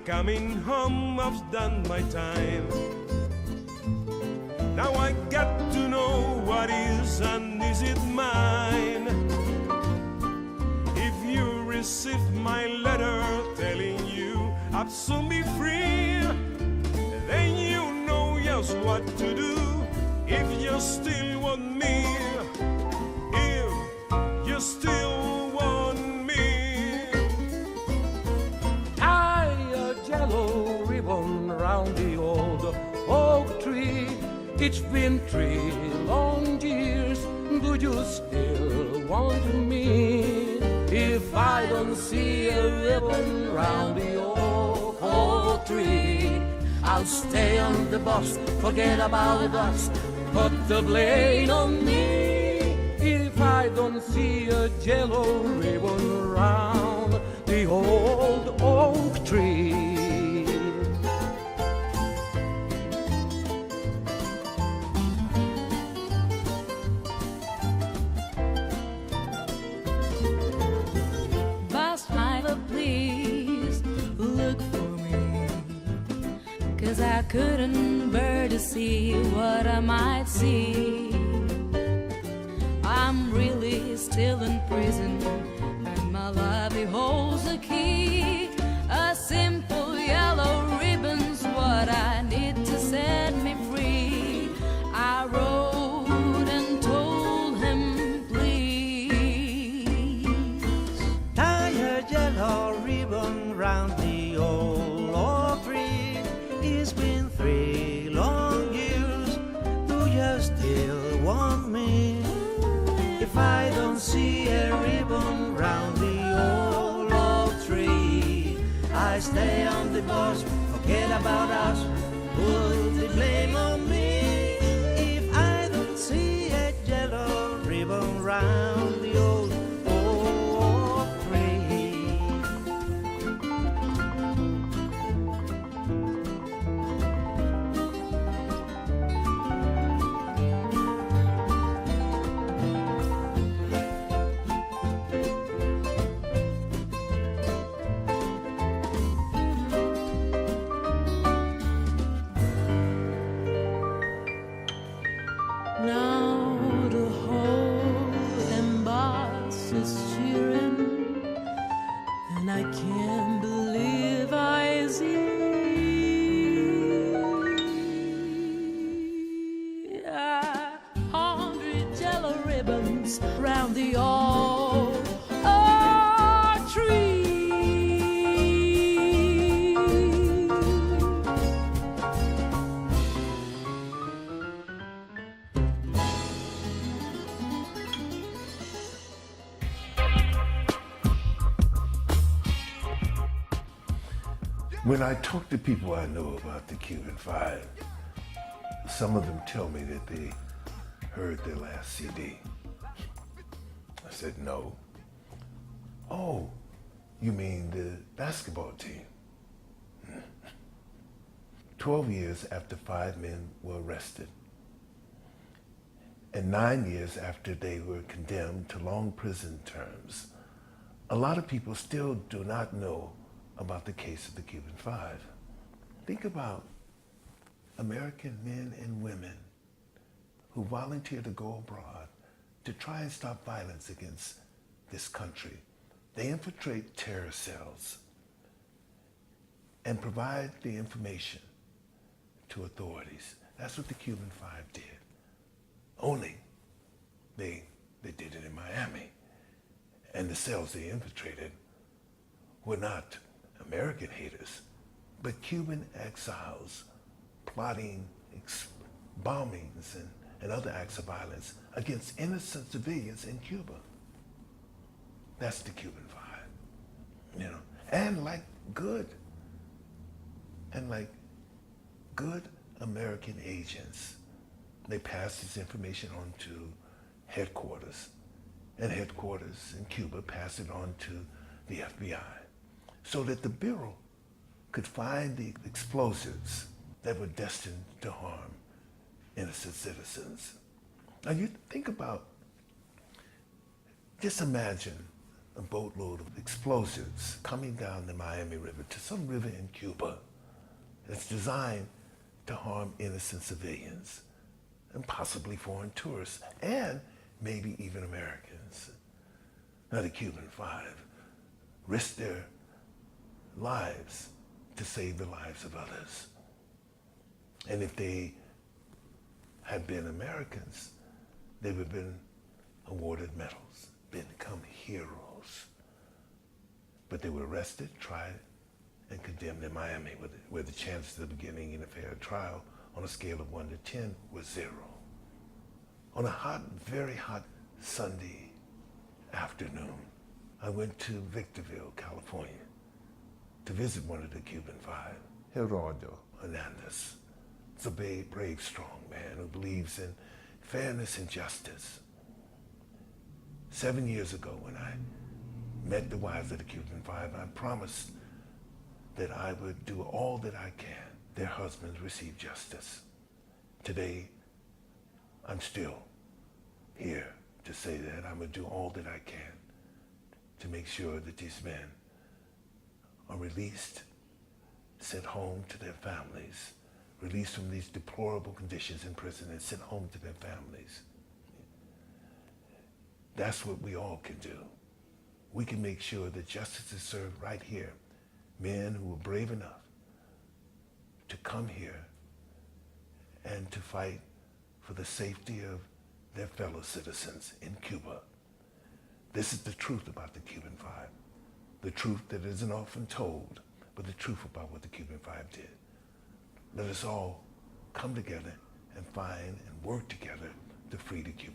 coming home, I've done my time. Now I got to know what is and is it mine. If you receive my letter telling you I'll soon be free, then you know just what to do if you still want me. If you still want me. Tie a yellow ribbon round the old oak tree. It's been 3 long years. Do you still want me? If I don't see a ribbon round the oak tree, I'll stay on the bus, forget about us, put the blame on me. If I don't see a yellow ribbon round the old oak tree. Bus driver, please look for me, 'cause I couldn't bear to see what I might see. I'm really still in prison, and my life holds a key. A simple yellow ribbon's what I need to set me free. I wrote and told him, please tie a yellow ribbon round the old oak tree. It's been 3 long years. Do you still want me? If I don't see a ribbon round the old oak tree, I stay on the bus, forget about us, put the blame on me. If I don't see a yellow ribbon round the old oak tree. now. The whole emboss is cheering, and I can't believe I see 100 yellow ribbons round the old oak tree. When I talk to people I know about the Cuban Five, some of them tell me that they heard their last CD. I said, no. Oh, you mean the basketball team? 12 years after 5 men were arrested, and 9 years after they were condemned to long prison terms, a lot of people still do not know about the case of the Cuban Five. Think about American men and women who volunteer to go abroad to try and stop violence against this country. They infiltrate terror cells and provide the information to authorities. That's what the Cuban Five did. Only they did it in Miami. And the cells they infiltrated were not American haters, but Cuban exiles plotting bombings and other acts of violence against innocent civilians in Cuba. That's the Cuban Five, you know. And like good American agents, they pass this information on to headquarters, and headquarters in Cuba pass it on to the FBI, so that the Bureau could find the explosives that were destined to harm innocent citizens. Now you think about, just imagine a boatload of explosives coming down the Miami River to some river in Cuba. It's designed to harm innocent civilians and possibly foreign tourists and maybe even Americans. Now the Cuban Five risked their lives to save the lives of others. And if they had been Americans, they would have been awarded medals, become heroes. But they were arrested, tried, and condemned in Miami, where the chances of beginning in a fair trial on a scale of 1 to 10 was 0. On a hot, very hot Sunday afternoon, I went to Victorville, California, to visit one of the Cuban Five, Gerardo Hernandez. He's a brave, strong man who believes in fairness and justice. 7 years ago, when I met the wives of the Cuban Five, I promised that I would do all that I can. Their husbands receive justice. Today, I'm still here to say that I'm going to do all that I can to make sure that these men are released, sent home to their families, released from these deplorable conditions in prison and sent home to their families. That's what we all can do. We can make sure that justice is served right here. Men who were brave enough to come here and to fight for the safety of their fellow citizens in Cuba. This is the truth about the Cuban Five. The truth that isn't often told, but the truth about what the Cuban Five did. Let us all come together and find and work together to free the Cubans.